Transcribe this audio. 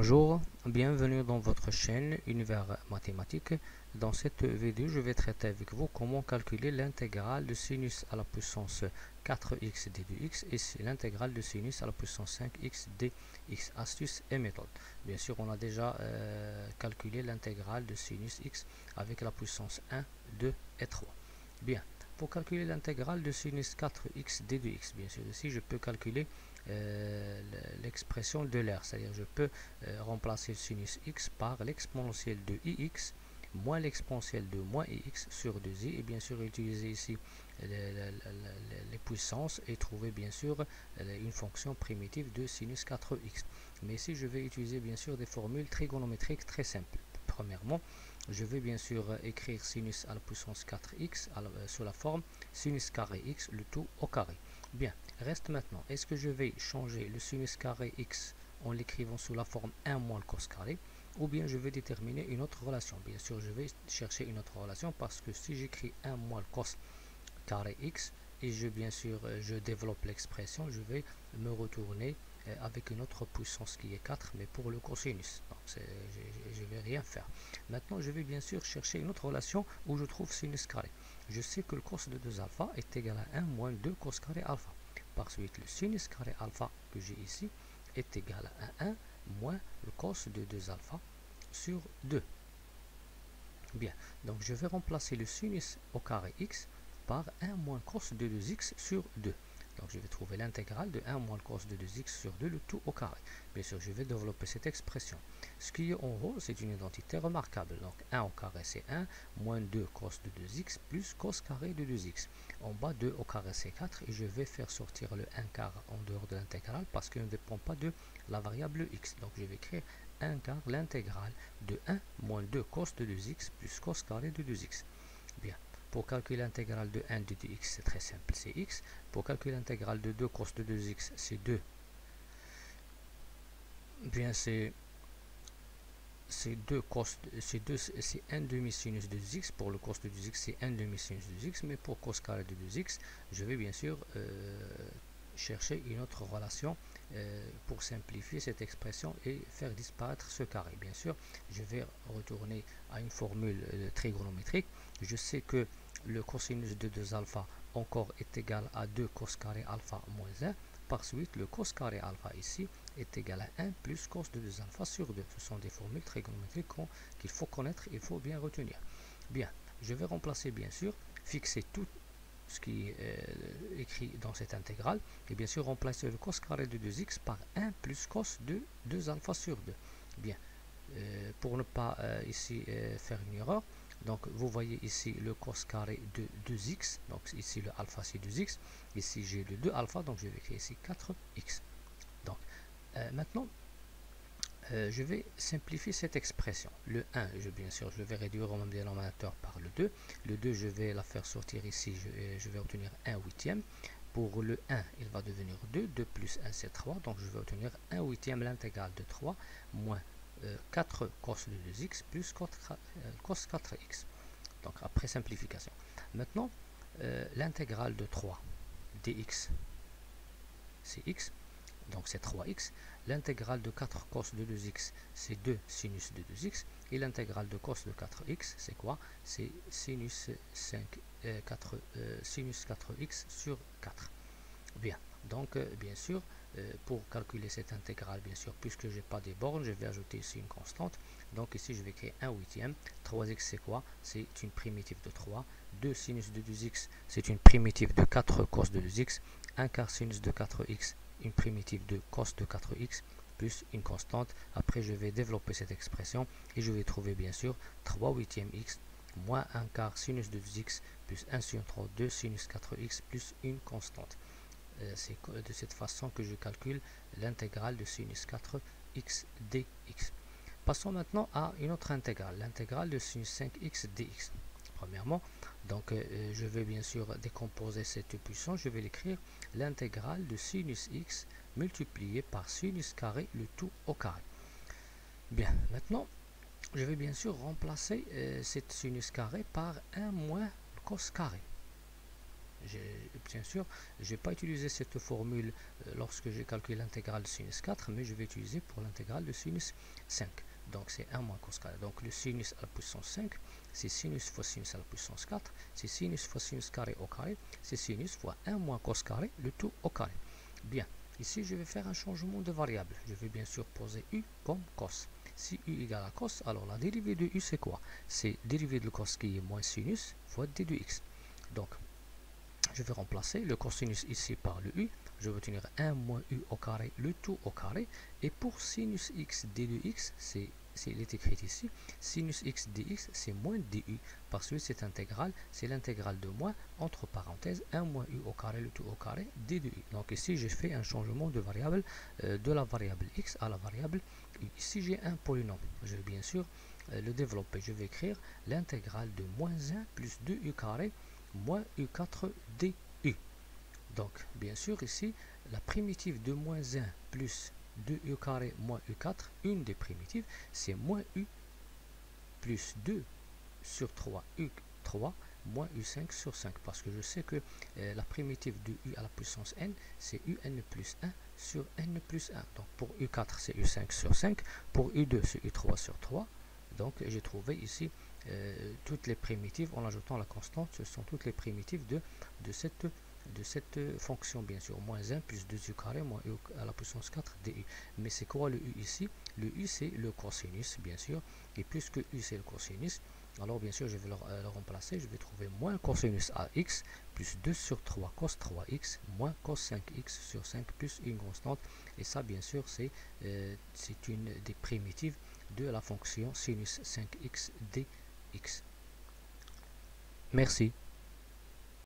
Bonjour, bienvenue dans votre chaîne Univers Mathématique. Dans cette vidéo, je vais traiter avec vous comment calculer l'intégrale de sinus à la puissance 4x d de x et l'intégrale de sinus à la puissance 5x dx. Astuce et méthode. Bien sûr, on a déjà calculé l'intégrale de sinus x avec la puissance 1, 2 et 3. Bien, pour calculer l'intégrale de sinus 4x d de x, bien sûr, ici je peux calculer l'expression de l'air, c'est-à-dire je peux remplacer sinus x par l'exponentielle de ix moins l'exponentielle de moins ix sur 2i et bien sûr utiliser ici les puissances et trouver bien sûr une fonction primitive de sinus 4x. Mais ici je vais utiliser bien sûr des formules trigonométriques très simples. Premièrement, je vais bien sûr écrire sinus à la puissance 4x sous la forme sinus carré x, le tout au carré. Bien, reste maintenant, est-ce que je vais changer le sinus carré x en l'écrivant sous la forme 1 moins le cos carré, ou bien je vais déterminer une autre relation? Bien sûr, je vais chercher une autre relation parce que si j'écris 1 moins le cos carré x et bien sûr je développe l'expression, je vais me retourner avec une autre puissance qui est 4, mais pour le cosinus. Donc je ne vais rien faire. Maintenant, je vais bien sûr chercher une autre relation où je trouve sinus carré. Je sais que le cos de 2 alpha est égal à 1 moins 2 cos carré alpha. Par suite, le sinus carré alpha que j'ai ici est égal à 1 moins le cos de 2 alpha sur 2. Bien, donc je vais remplacer le sinus au carré x par 1 moins cos de 2x sur 2. Donc je vais trouver l'intégrale de 1 moins le cos de 2x sur 2, le tout au carré. Bien sûr, je vais développer cette expression. Ce qui est en haut, c'est une identité remarquable. Donc 1 au carré, c'est 1, moins 2 cos de 2x, plus cos carré de 2x. En bas, 2 au carré, c'est 4, et je vais faire sortir le 1 quart en dehors de l'intégrale parce qu'il ne dépend pas de la variable x. Donc je vais écrire 1 quart l'intégrale de 1 moins 2 cos de 2x plus cos carré de 2x. Bien. Pour calculer l'intégrale de 1 de 2x, c'est très simple, c'est x. Pour calculer l'intégrale de 2 cos de 2x, c'est 2. Bien, c'est 2 cos, c'est 1 demi sinus de 2x. Pour le cos de 2x, c'est 1 demi sinus de 2x. Mais pour cos carré de 2x, je vais bien sûr chercher une autre relation pour simplifier cette expression et faire disparaître ce carré. Bien sûr, je vais retourner à une formule trigonométrique. Je sais que le cosinus de 2 alpha encore est égal à 2 cos carré alpha moins 1. Par suite, le cos carré alpha ici est égal à 1 plus cos de 2 alpha sur 2. Ce sont des formules trigonométriques qu'il faut connaître, il faut bien retenir. Bien, je vais remplacer bien sûr, fixer tout ce qui est écrit dans cette intégrale, et bien sûr remplacer le cos carré de 2x par 1 plus cos de 2 alpha sur 2. Bien, pour ne pas ici faire une erreur, donc vous voyez ici le cos carré de 2x, donc ici le alpha c'est 2x, ici j'ai le 2 alpha, donc je vais écrire ici 4x. Donc maintenant, je vais simplifier cette expression. Le 1, bien sûr, je vais réduire mon dénominateur par le 2. Le 2, je vais la faire sortir ici, je vais obtenir 1 huitième. Pour le 1, il va devenir 2. 2 plus 1, c'est 3. Donc, je vais obtenir 1 huitième l'intégrale de 3 moins 4 cos de 2x plus cos 4x. Donc, après simplification. Maintenant, l'intégrale de 3 dx, c'est x. Donc c'est 3x. L'intégrale de 4 cos de 2x, c'est 2 sinus de 2x. Et l'intégrale de cos de 4x, c'est quoi? C'est sinus 4x sur 4. Bien, donc bien sûr, pour calculer cette intégrale, bien sûr, puisque je n'ai pas des bornes, je vais ajouter ici une constante. Donc ici, je vais créer 1 huitième. 3x, c'est quoi? C'est une primitive de 3. 2 sinus de 2x, c'est une primitive de 4 cos de 2x. 1 quart sinus de 4x, une primitive de cos de 4x, plus une constante. Après, je vais développer cette expression et je vais trouver bien sûr 3 huitièmes x moins 1 quart sinus de 2x plus 1 sur 3, 2 sinus 4x plus une constante. C'est de cette façon que je calcule l'intégrale de sinus 4x dx. Passons maintenant à une autre intégrale, l'intégrale de sinus 5x dx. Premièrement, donc je vais bien sûr décomposer cette puissance, je vais l'écrire l'intégrale de sinus x multiplié par sinus carré, le tout au carré. Bien, maintenant, je vais bien sûr remplacer cette sinus carré par 1 moins cos carré. Bien sûr, je ne vais pas utiliser cette formule lorsque j'ai calculé l'intégrale de sinus 4, mais je vais utiliser pour l'intégrale de sinus 5. Donc c'est 1 moins cos carré. Donc le sinus à la puissance 5, c'est sinus fois sinus à la puissance 4, c'est sinus fois sinus carré au carré, c'est sinus fois 1 moins cos carré, le tout au carré. Bien, ici je vais faire un changement de variable. Je vais bien sûr poser u comme cos. Si u égale à cos, alors la dérivée de u c'est quoi? C'est dérivée de cos qui est moins sinus fois d de x. Donc, je vais remplacer le cosinus ici par le u. Je vais obtenir 1 moins u au carré, le tout au carré. Et pour sinus x d de x, il est écrit ici, sinus x dx, c'est moins du, parce que cette intégrale, c'est l'intégrale de moins, entre parenthèses, 1 moins u au carré, le tout au carré, d de u. Donc ici, j'ai fait un changement de variable, de la variable x à la variable u. Ici, j'ai un polynôme. Je vais bien sûr le développer. Je vais écrire l'intégrale de moins 1 plus 2u carré, moins u4 du. Donc, bien sûr, ici, la primitive de moins 1 plus 2u carré moins u4, une des primitives, c'est moins u plus 2 sur 3 u3 moins u5 sur 5. Parce que je sais que la primitive de u à la puissance n, c'est un plus 1 sur n plus 1. Donc, pour u4, c'est u5 sur 5. Pour u2, c'est u3 sur 3. Donc, j'ai trouvé ici toutes les primitives en ajoutant la constante. Ce sont toutes les primitives de cette fonction, bien sûr. Moins 1 plus 2u carré moins u à la puissance 4 du. Mais c'est quoi le u ici? Le u, c'est le cosinus, bien sûr. Et puisque u, c'est le cosinus, alors bien sûr, je vais le remplacer. Je vais trouver moins cosinus ax plus 2 sur 3 cos 3x moins cos 5x sur 5 plus une constante. Et ça, bien sûr, c'est une des primitives de la fonction sinus 5x dx. Merci.